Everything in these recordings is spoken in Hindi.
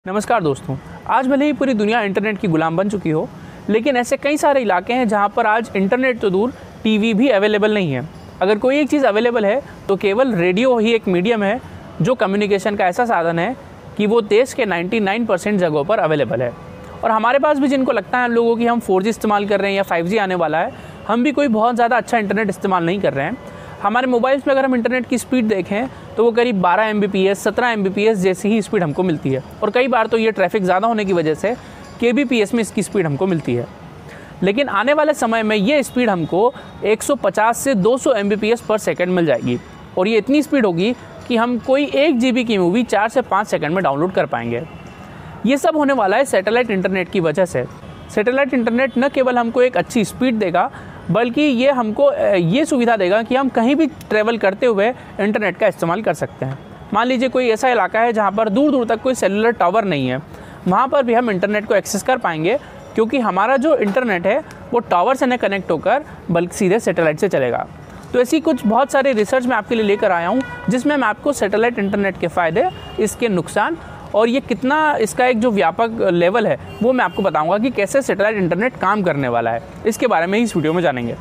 नमस्कार दोस्तों, आज भले ही पूरी दुनिया इंटरनेट की गुलाम बन चुकी हो, लेकिन ऐसे कई सारे इलाके हैं जहां पर आज इंटरनेट तो दूर टीवी भी अवेलेबल नहीं है। अगर कोई एक चीज़ अवेलेबल है तो केवल रेडियो ही एक मीडियम है जो कम्युनिकेशन का ऐसा साधन है कि वो देश के 99% जगहों पर अवेलेबल है। और हमारे पास भी जिनको लगता है हम लोगों की हम 4G इस्तेमाल कर रहे हैं या 5G आने वाला है, हम भी कोई बहुत ज़्यादा अच्छा इंटरनेट इस्तेमाल नहीं कर रहे हैं। हमारे मोबाइल्स में अगर हम इंटरनेट की स्पीड देखें तो वो करीब 12 Mbps 17 Mbps जैसी ही स्पीड हमको मिलती है, और कई बार तो ये ट्रैफिक ज़्यादा होने की वजह से kbps में इसकी स्पीड हमको मिलती है। लेकिन आने वाले समय में ये स्पीड हमको 150 से 200 Mbps पर सेकंड मिल जाएगी, और ये इतनी स्पीड होगी कि हम कोई 1 GB की मूवी 4 से 5 सेकंड में डाउनलोड कर पाएंगे। ये सब होने वाला है सैटेलाइट इंटरनेट की वजह से। सैटेलाइट इंटरनेट न केवल हमको एक अच्छी स्पीड देगा, बल्कि ये हमको ये सुविधा देगा कि हम कहीं भी ट्रैवल करते हुए इंटरनेट का इस्तेमाल कर सकते हैं। मान लीजिए कोई ऐसा इलाका है जहाँ पर दूर दूर तक कोई सेलुलर टावर नहीं है, वहाँ पर भी हम इंटरनेट को एक्सेस कर पाएंगे, क्योंकि हमारा जो इंटरनेट है वो टावर से न कनेक्ट होकर बल्कि सीधे सैटेलाइट से चलेगा। तो ऐसी कुछ बहुत सारे रिसर्च मैं आपके लिए लेकर आया हूँ, जिसमें मैं आपको सैटेलाइट इंटरनेट के फ़ायदे, इसके नुकसान और ये कितना इसका एक जो व्यापक लेवल है वो मैं आपको बताऊंगा कि कैसे सैटेलाइट इंटरनेट काम करने वाला है। इसके बारे में इस वीडियो में जानेंगे।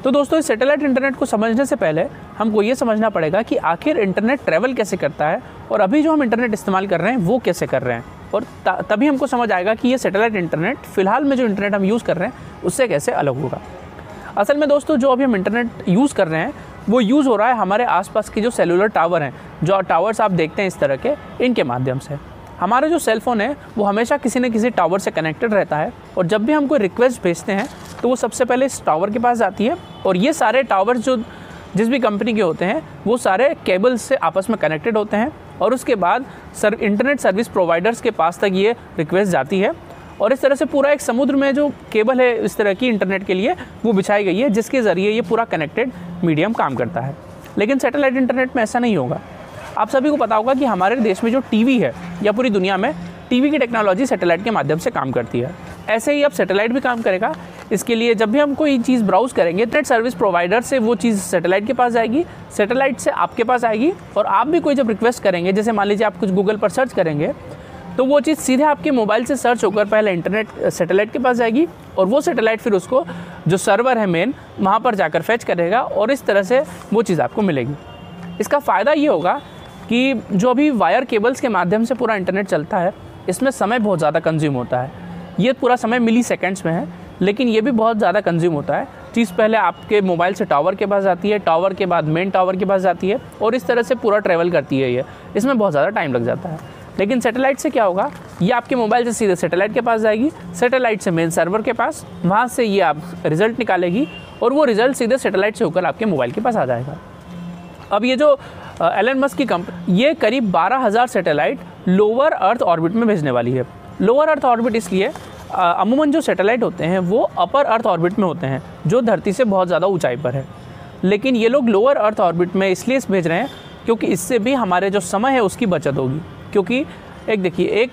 तो दोस्तों, इस सैटेलाइट इंटरनेट को समझने से पहले हमको ये समझना पड़ेगा कि आखिर इंटरनेट ट्रैवल कैसे करता है, और अभी जो हम इंटरनेट इस्तेमाल कर रहे हैं वो कैसे कर रहे हैं, और तभी हमको समझ आएगा कि ये सैटेलाइट इंटरनेट फ़िलहाल में जो इंटरनेट हम यूज़ कर रहे हैं उससे कैसे अलग होगा। असल में दोस्तों, जो अभी हम इंटरनेट यूज़ कर रहे हैं वो यूज़ हो रहा है हमारे आसपास के जो सेलुलर टावर हैं, जो टावर्स आप देखते हैं इस तरह के, इनके माध्यम से। हमारा जो सेल फ़ोन है वो हमेशा किसी न किसी टावर से कनेक्टेड रहता है, और जब भी हम कोई रिक्वेस्ट भेजते हैं तो वो सबसे पहले इस टावर के पास जाती है, और ये सारे टावर्स जो जिस भी कंपनी के होते हैं वो सारे केबल्स से आपस में कनेक्टेड होते हैं, और उसके बाद इंटरनेट सर्विस प्रोवाइडर्स के पास तक ये रिक्वेस्ट जाती है। और इस तरह से पूरा एक समुद्र में जो केबल है इस तरह की इंटरनेट के लिए वो बिछाई गई है, जिसके ज़रिए ये पूरा कनेक्टेड मीडियम काम करता है। लेकिन सैटेलाइट इंटरनेट में ऐसा नहीं होगा। आप सभी को पता होगा कि हमारे देश में जो टीवी है या पूरी दुनिया में टीवी की टेक्नोलॉजी सैटेलाइट के माध्यम से काम करती है। ऐसे ही अब सैटेलाइट भी काम करेगा। इसके लिए जब भी हम कोई चीज़ ब्राउज़ करेंगे, इंटरनेट सर्विस प्रोवाइडर से वो चीज़ सैटेलाइट के पास जाएगी, सैटेलाइट से आपके पास आएगी, और आप भी कोई जब रिक्वेस्ट करेंगे, जैसे मान लीजिए आप कुछ गूगल पर सर्च करेंगे, तो वो चीज़ सीधे आपके मोबाइल से सर्च होकर पहले इंटरनेट सैटेलाइट के पास जाएगी, और वो सैटेलाइट फिर उसको जो सर्वर है मेन वहाँ पर जाकर फैच करेगा, और इस तरह से वो चीज़ आपको मिलेगी। इसका फ़ायदा ये होगा कि जो अभी वायर केबल्स के माध्यम से पूरा इंटरनेट चलता है, इसमें समय बहुत ज़्यादा कंज्यूम होता है। ये पूरा समय मिली सेकेंड्स में है, लेकिन ये भी बहुत ज़्यादा कंज्यूम होता है। चीज़ पहले आपके मोबाइल से टावर के पास जाती है, टावर के बाद मेन टावर के पास जाती है, और इस तरह से पूरा ट्रैवल करती है ये। इसमें बहुत ज़्यादा टाइम लग जाता है। लेकिन सैटेलाइट से क्या होगा, ये आपके मोबाइल से सीधे सैटेलाइट के पास जाएगी, सैटेलाइट से मेन सर्वर के पास, वहाँ से ये आप रिज़ल्ट निकालेगी, और वो रिज़ल्ट सीधे सैटेलाइट से होकर आपके मोबाइल के पास आ जाएगा। अब ये जो एलन मस्क की कंपनी, ये करीब 12,000 सैटेलाइट लोअर अर्थ ऑर्बिट में भेजने वाली है। लोअर अर्थ ऑर्बिट इसलिए, अमूमन जो सैटेलाइट होते हैं वो अपर अर्थ ऑर्बिट में होते हैं, जो धरती से बहुत ज़्यादा ऊंचाई पर है। लेकिन ये लोग लोअर अर्थ ऑर्बिट में इसलिए भेज रहे हैं क्योंकि इससे भी हमारे जो समय है उसकी बचत होगी। क्योंकि एक देखिए, एक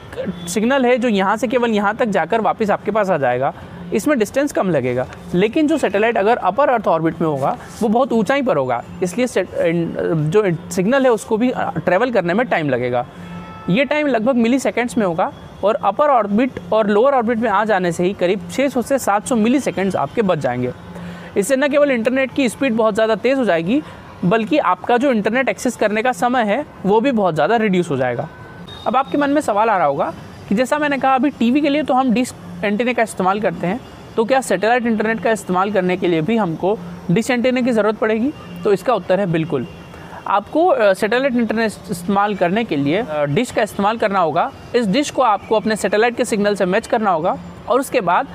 सिग्नल है जो यहाँ से केवल यहाँ तक जाकर वापस आपके पास आ जाएगा, इसमें डिस्टेंस कम लगेगा। लेकिन जो सैटेलाइट अगर अपर अर्थ ऑर्बिट में होगा वो बहुत ऊंचाई पर होगा, इसलिए जो सिग्नल है उसको भी ट्रैवल करने में टाइम लगेगा। ये टाइम लगभग मिली सेकेंड्स में होगा, और अपर ऑर्बिट और लोअर ऑर्बिट में आ जाने से ही करीब 600 से 700 मिली सेकेंड्स आपके बच जाएंगे। इससे न केवल इंटरनेट की स्पीड बहुत ज़्यादा तेज़ हो जाएगी, बल्कि आपका जो इंटरनेट एक्सेस करने का समय है वो भी बहुत ज़्यादा रिड्यूस हो जाएगा। अब आपके मन में सवाल आ रहा होगा कि जैसा मैंने कहा अभी टीवी के लिए तो हम डिश एंटीना का इस्तेमाल करते हैं, तो क्या सैटेलाइट इंटरनेट का इस्तेमाल करने के लिए भी हमको डिश एंटीना की ज़रूरत पड़ेगी? तो इसका उत्तर है बिल्कुल। आपको सैटेलाइट इंटरनेट इस्तेमाल करने के लिए डिश का इस्तेमाल करना होगा। इस डिश को आपको अपने सैटेलाइट के सिग्नल से मैच करना होगा, और उसके बाद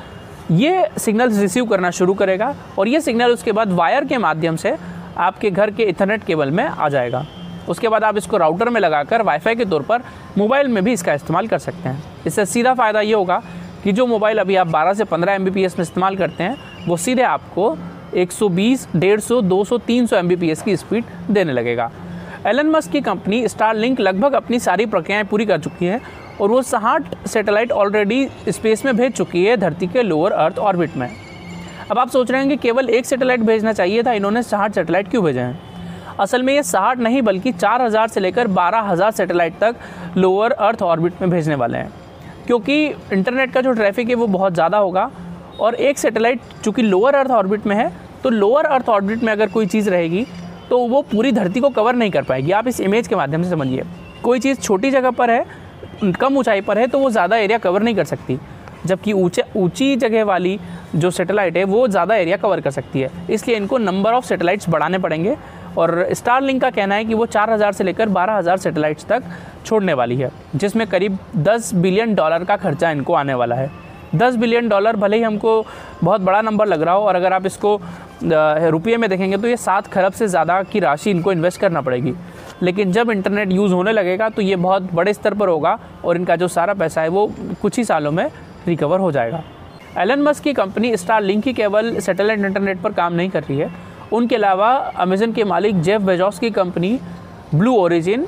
ये सिग्नल रिसीव करना शुरू करेगा, और ये सिग्नल उसके बाद वायर के माध्यम से आपके घर के इथरनेट केबल में आ जाएगा। उसके बाद आप इसको राउटर में लगाकर वाईफाई के तौर पर मोबाइल में भी इसका इस्तेमाल कर सकते हैं। इससे सीधा फ़ायदा ये होगा कि जो मोबाइल अभी आप 12 से 15 Mbps में इस्तेमाल करते हैं, वो सीधे आपको 120, 150, 200, 300 Mbps की स्पीड देने लगेगा। एलन मस्क की कंपनी स्टारलिंक लगभग अपनी सारी प्रक्रियाएँ पूरी कर चुकी है, और वो 60 सैटेलाइट ऑलरेडी स्पेस में भेज चुकी है धरती के लोअर अर्थ ऑर्बिट में। अब आप सोच रहे हैं कि केवल एक सैटेलाइट भेजना चाहिए था, इन्होंने 60 सैटेलाइट क्यों भेजे हैं? असल में ये 60 नहीं बल्कि 4000 से लेकर 12000 सैटेलाइट तक लोअर अर्थ ऑर्बिट में भेजने वाले हैं, क्योंकि इंटरनेट का जो ट्रैफिक है वो बहुत ज़्यादा होगा। और एक सैटेलाइट चूँकि लोअर अर्थ ऑर्बिट में है, तो लोअर अर्थ ऑर्बिट में अगर कोई चीज़ रहेगी तो वो पूरी धरती को कवर नहीं कर पाएगी। आप इस इमेज के माध्यम से समझिए, कोई चीज़ छोटी जगह पर है, कम ऊंचाई पर है, तो वो ज़्यादा एरिया कवर नहीं कर सकती, जबकि ऊंची जगह वाली जो सैटेलाइट है वो ज़्यादा एरिया कवर कर सकती है। इसलिए इनको नंबर ऑफ़ सैटेलाइट्स बढ़ाने पड़ेंगे और स्टारलिंक का कहना है कि वो 4000 से लेकर 12000 सैटेलाइट्स तक छोड़ने वाली है, जिसमें करीब $10 बिलियन का खर्चा इनको आने वाला है। $10 बिलियन भले ही हमको बहुत बड़ा नंबर लग रहा हो, और अगर आप इसको रुपये में देखेंगे तो ये 7 खरब से ज़्यादा की राशि इनको इन्वेस्ट करना पड़ेगी। लेकिन जब इंटरनेट यूज़ होने लगेगा तो ये बहुत बड़े स्तर पर होगा और इनका जो सारा पैसा है वो कुछ ही सालों में रिकवर हो जाएगा। एलन मस्क की कंपनी स्टारलिंक ही केवल सैटेलाइट इंटरनेट पर काम नहीं कर रही है, उनके अलावा अमेज़न के मालिक जेफ बेजोस की कंपनी ब्लू ओरिजिन,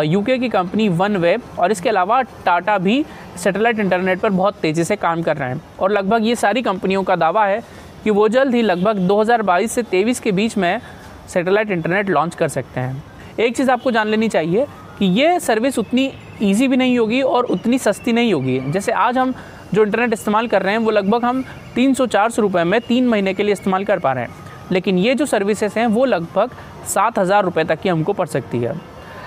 यूके की कंपनी वन वेब और इसके अलावा टाटा भी सैटेलाइट इंटरनेट पर बहुत तेज़ी से काम कर रहे हैं। और लगभग ये सारी कंपनियों का दावा है कि वो जल्द ही लगभग 2022 से 23 के बीच में सैटेलाइट इंटरनेट लॉन्च कर सकते हैं। एक चीज़ आपको जान लेनी चाहिए कि ये सर्विस उतनी ईजी भी नहीं होगी और उतनी सस्ती नहीं होगी। जैसे आज हम जो इंटरनेट इस्तेमाल कर रहे हैं वो लगभग हम 300-400 रुपये में 3 महीने के लिए इस्तेमाल कर पा रहे हैं, लेकिन ये जो सर्विसेज हैं वो लगभग 7000 रुपये तक की हमको पड़ सकती है।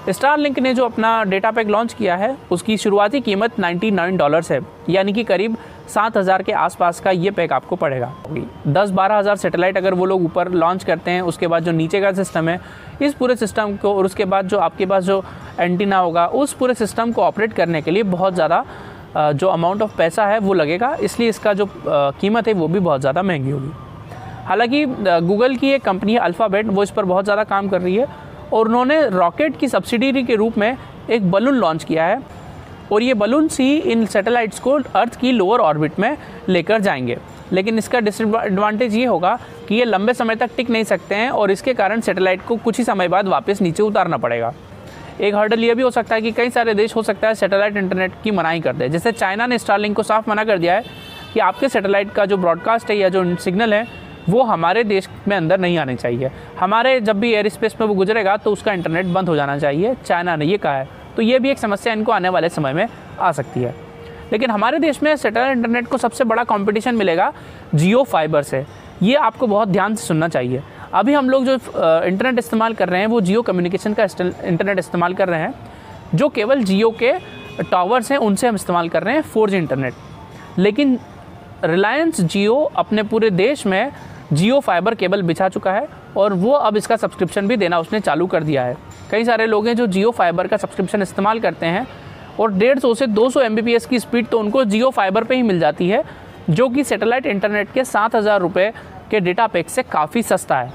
स्टारलिंक ने जो अपना डेटा पैक लॉन्च किया है उसकी शुरुआती कीमत $99 है, यानी कि करीब 7000 के आसपास का ये पैक आपको पड़ेगा। 10-12 हज़ार सैटेलाइट अगर वो लोग ऊपर लॉन्च करते हैं, उसके बाद जो नीचे का सिस्टम है इस पूरे सिस्टम को, और उसके बाद जो आपके पास जो एंटीना होगा उस पूरे सिस्टम को ऑपरेट करने के लिए बहुत ज़्यादा जो अमाउंट ऑफ पैसा है वो लगेगा, इसलिए इसका जो कीमत है वो भी बहुत ज़्यादा महंगी होगी। हालांकि गूगल की एक कंपनी है अल्फ़ाबेट, वो इस पर बहुत ज़्यादा काम कर रही है और उन्होंने रॉकेट की सब्सिडरी के रूप में एक बलून लॉन्च किया है और ये बलून्स ही इन सैटेलाइट्स को अर्थ की लोअर ऑर्बिट में लेकर जाएंगे। लेकिन इसका डिसएडवांटेज ये होगा कि ये लंबे समय तक टिक नहीं सकते हैं और इसके कारण सैटेलाइट को कुछ ही समय बाद वापस नीचे उतारना पड़ेगा। एक हर्डल ये भी हो सकता है कि कई सारे देश हो सकता है सैटेलाइट इंटरनेट की मनाही कर दे। जैसे चाइना ने स्टारलिंक को साफ मना कर दिया है कि आपके सैटेलाइट का जो ब्रॉडकास्ट है या जो सिग्नल है वो हमारे देश में अंदर नहीं आने चाहिए, हमारे जब भी एयर स्पेस में वो गुजरेगा तो उसका इंटरनेट बंद हो जाना चाहिए, चाइना ने ये कहा है। तो ये भी एक समस्या इनको आने वाले समय में आ सकती है। लेकिन हमारे देश में सैटेलाइट इंटरनेट को सबसे बड़ा कंपटीशन मिलेगा जियो फाइबर से। ये आपको बहुत ध्यान से सुनना चाहिए। अभी हम लोग जो इंटरनेट इस्तेमाल कर रहे हैं वो जियो कम्युनिकेशन का इंटरनेट इस्तेमाल कर रहे हैं, जो केवल जियो के टावर्स हैं उनसे हम इस्तेमाल कर रहे हैं 4G इंटरनेट। लेकिन रिलायंस जियो अपने पूरे देश में जियो फाइबर केबल बिछा चुका है और वो अब इसका सब्सक्रिप्शन भी देना उसने चालू कर दिया है। कई सारे लोग हैं जो जियो फाइबर का सब्सक्रिप्शन इस्तेमाल करते हैं और 150 से 200 Mbps की स्पीड तो उनको जियो फाइबर पे ही मिल जाती है, जो कि सैटेलाइट इंटरनेट के 7000 रुपये के डेटा पैक से काफ़ी सस्ता है।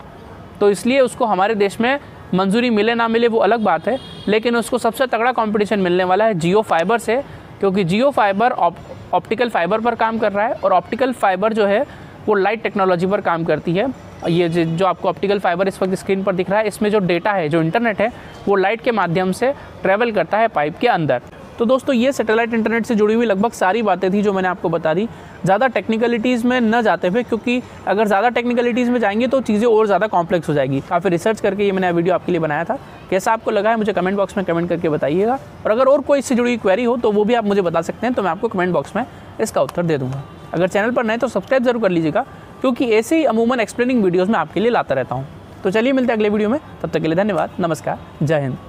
तो इसलिए उसको हमारे देश में मंजूरी मिले ना मिले वो अलग बात है, लेकिन उसको सबसे तगड़ा कंपटीशन मिलने वाला है जियो फाइबर से, क्योंकि जियो फाइबर ऑप्टिकल फाइबर पर काम कर रहा है और ऑप्टिकल फाइबर जो है वो लाइट टेक्नोलॉजी पर काम करती है। ये जो आपको ऑप्टिकल फाइबर इस वक्त स्क्रीन पर दिख रहा है, इसमें जो डेटा है, जो इंटरनेट है, वो लाइट के माध्यम से ट्रैवल करता है पाइप के अंदर। तो दोस्तों ये सैटेलाइट इंटरनेट से जुड़ी हुई लगभग सारी बातें थी जो मैंने आपको बता दी। ज़्यादा टेक्निकलिटीज़ में न जाते हुए, क्योंकि अगर ज़्यादा टेक्निकलिटीज़ में जाएंगे तो चीज़ें और ज़्यादा कॉम्प्लेक्स हो जाएगी। काफ़ी रिसर्च करके ये मैंने वीडियो आपके लिए बनाया था। कैसा आपको लगा है मुझे कमेंट बॉक्स में कमेंट करके बताइएगा, और अगर और कोई इससे जुड़ी हुई क्वेरी हो तो वो भी आप मुझे बता सकते हैं, तो मैं आपको कमेंट बॉक्स में इसका उत्तर दे दूँगा। अगर चैनल पर नए तो सब्सक्राइब जरूर कर लीजिएगा, क्योंकि ऐसे ही अमूमन एक्सप्लेनिंग वीडियोज़ में आपके लिए लाता रहता हूँ। तो चलिए मिलते हैं अगले वीडियो में, तब तक के लिए धन्यवाद, नमस्कार, जय हिंद।